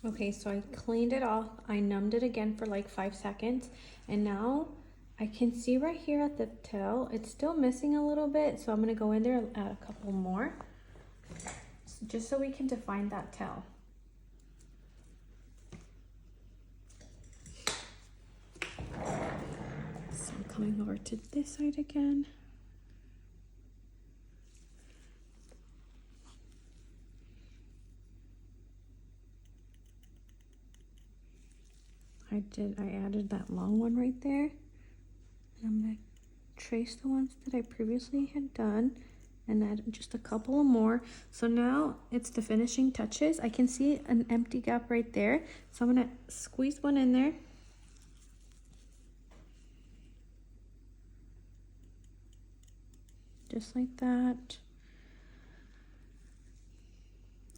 Okay, so I cleaned it off. I numbed it again for like 5 seconds. And now I can see right here at the tail, it's still missing a little bit. So I'm gonna go in there and add a couple more, just so we can define that tail. So I'm coming over to this side again. I added that long one right there. And I'm gonna trace the ones that I previously had done and add just a couple of more. So now it's the finishing touches. I can see an empty gap right there. So I'm gonna squeeze one in there. Just like that.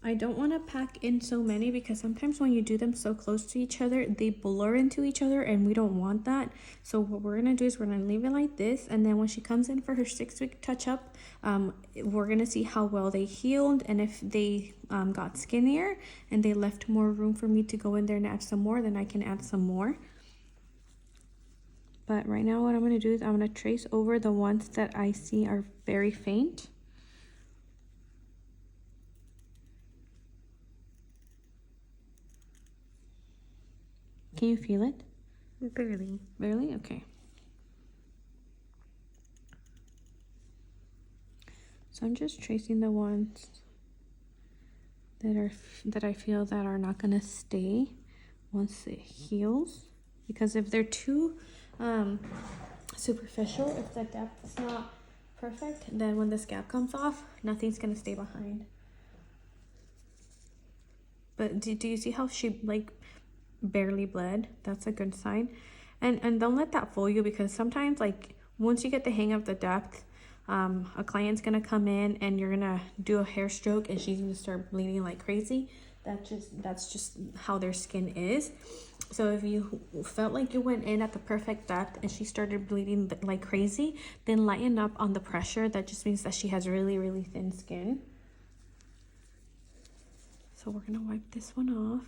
I don't want to pack in so many because sometimes when you do them so close to each other, they blur into each other and we don't want that. So what we're going to do is we're going to leave it like this. And then when she comes in for her 6-week touch-up, we're going to see how well they healed and if they got skinnier and they left more room for me to go in there and add some more, then I can add some more. But right now what I'm going to do is I'm going to trace over the ones that I see are very faint. Can you feel it? Barely. Barely? Okay. So I'm just tracing the ones that I feel that are not gonna stay once it heals. Because if they're too superficial, if the depth is not perfect, then when the scab comes off, nothing's gonna stay behind. But do you see how she like barely bled? That's a good sign. And don't let that fool you, because sometimes like once you get the hang of the depth, a client's gonna come in and you're gonna do a hair stroke and she's gonna start bleeding like crazy. That's just how their skin is. So if you felt like you went in at the perfect depth and she started bleeding like crazy, then lighten up on the pressure. That just means that she has really, really thin skin. So we're gonna wipe this one off.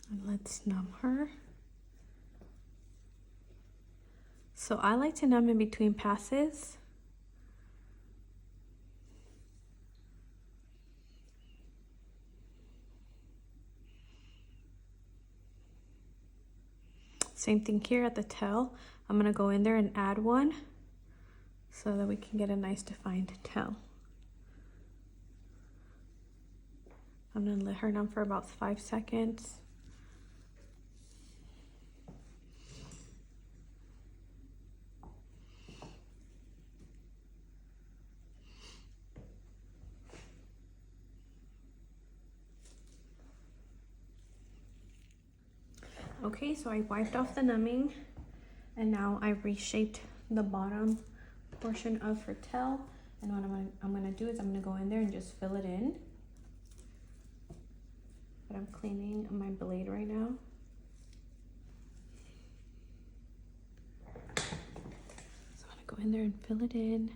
And let's numb her. So I like to numb in between passes. Same thing here at the tail. I'm gonna go in there and add one so that we can get a nice defined tail. I'm gonna let her numb for about 5 seconds. Okay, so I wiped off the numbing and now I reshaped the bottom portion of her tail. And what I'm gonna do is I'm gonna go in there and just fill it in. But I'm cleaning my blade right now. So I'm gonna go in there and fill it in.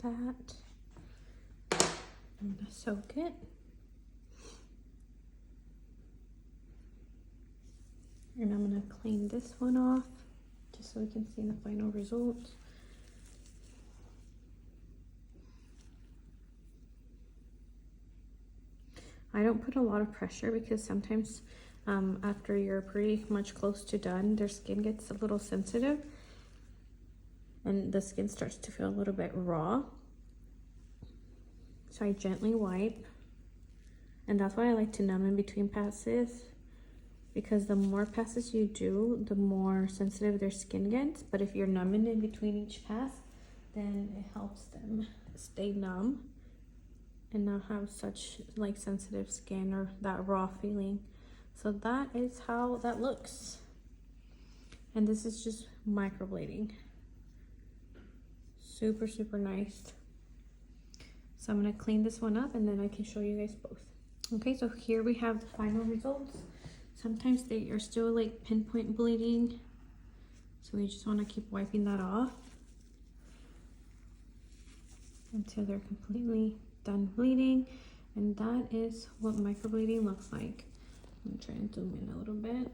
That. I'm gonna soak it. And I'm gonna clean this one off just so we can see the final result. I don't put a lot of pressure because sometimes after you're pretty much close to done, their skin gets a little sensitive and the skin starts to feel a little bit raw. So I gently wipe, and that's why I like to numb in between passes, because the more passes you do, the more sensitive their skin gets. But if you're numbing in between each pass, then it helps them stay numb and not have such like sensitive skin or that raw feeling. So that is how that looks. And this is just microblading. Super, super nice. So I'm gonna clean this one up and then I can show you guys both. Okay, so here we have the final results. Sometimes they are still like pinpoint bleeding, so we just want to keep wiping that off until they're completely done bleeding. And that is what microblading looks like. I'm gonna try and zoom in a little bit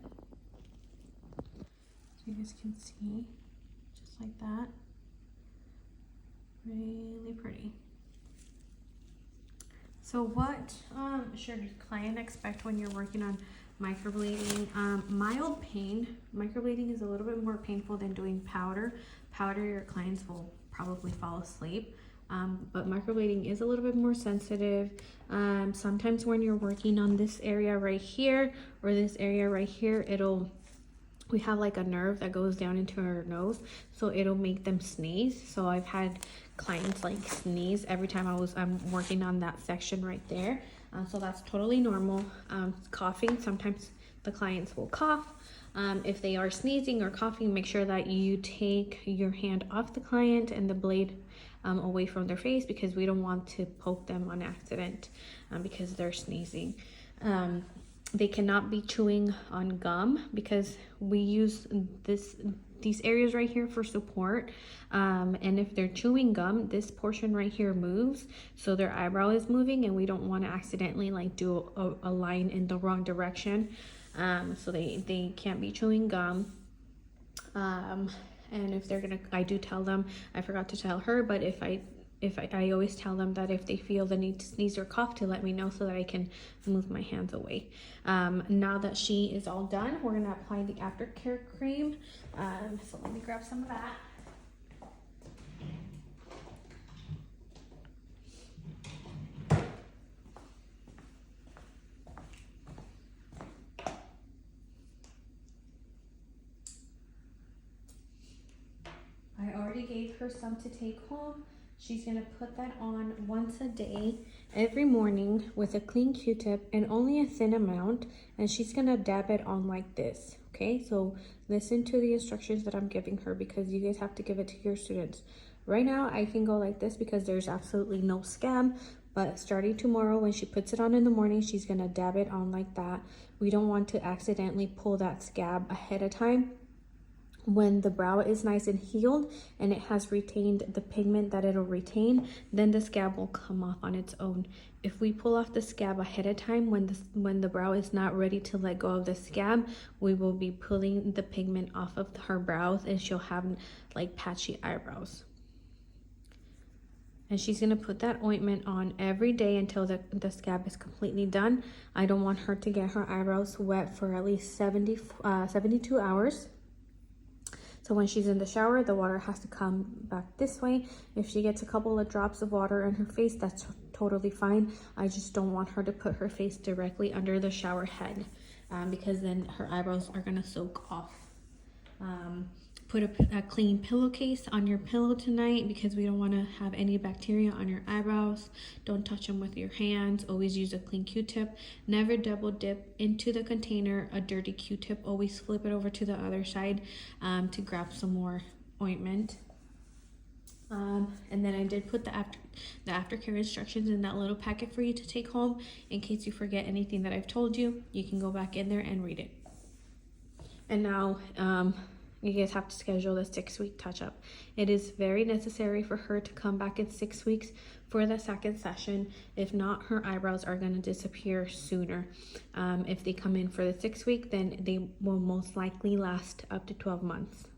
so you guys can see, just like that. Really pretty. So what should your client expect when you're working on microblading? Mild pain. Microblading is a little bit more painful than doing powder. Powder, your clients will probably fall asleep. But microblading is a little bit more sensitive. Sometimes when you're working on this area right here or this area right here, we have like a nerve that goes down into our nose, so it'll make them sneeze. So I've had clients like sneeze every time I'm working on that section right there. So that's totally normal. Coughing, sometimes the clients will cough. If they are sneezing or coughing, make sure that you take your hand off the client and the blade away from their face, because we don't want to poke them on accident because they're sneezing. They cannot be chewing on gum, because we use these areas right here for support. And if they're chewing gum, this portion right here moves, so their eyebrow is moving, and we don't want to accidentally like do a line in the wrong direction. So they can't be chewing gum. And if they're gonna, I do tell them, I forgot to tell her, but I always tell them that if they feel the need to sneeze or cough, to let me know so that I can move my hands away. Now that she is all done, we're gonna apply the Aftercare cream. So let me grab some of that. I already gave her some to take home. She's gonna put that on once a day, every morning, with a clean Q-tip and only a thin amount, and she's gonna dab it on like this. Okay, so listen to the instructions that I'm giving her, because you guys have to give it to your students. Right now I can go like this because there's absolutely no scab, but starting tomorrow, when she puts it on in the morning, she's gonna dab it on like that. We don't want to accidentally pull that scab ahead of time. When the brow is nice and healed and it has retained the pigment that it'll retain, then the scab will come off on its own. If we pull off the scab ahead of time, when the brow is not ready to let go of the scab, we will be pulling the pigment off of her brows, and she'll have like patchy eyebrows. And she's gonna put that ointment on every day until the scab is completely done. I don't want her to get her eyebrows wet for at least 72 hours. So when she's in the shower, the water has to come back this way. If she gets a couple of drops of water in her face, that's totally fine. I just don't want her to put her face directly under the shower head, because then her eyebrows are gonna soak off. Put a clean pillowcase on your pillow tonight, because we don't want to have any bacteria on your eyebrows. Don't touch them with your hands. Always use a clean Q-tip. Never double dip into the container a dirty Q-tip. Always flip it over to the other side to grab some more ointment. And then I did put the Aftercare instructions in that little packet for you to take home. In case you forget anything that I've told you, you can go back in there and read it. And now you guys have to schedule the 6-week touch-up. It is very necessary for her to come back in 6 weeks for the second session. If not, her eyebrows are going to disappear sooner. If they come in for the 6th week, then they will most likely last up to 12 months.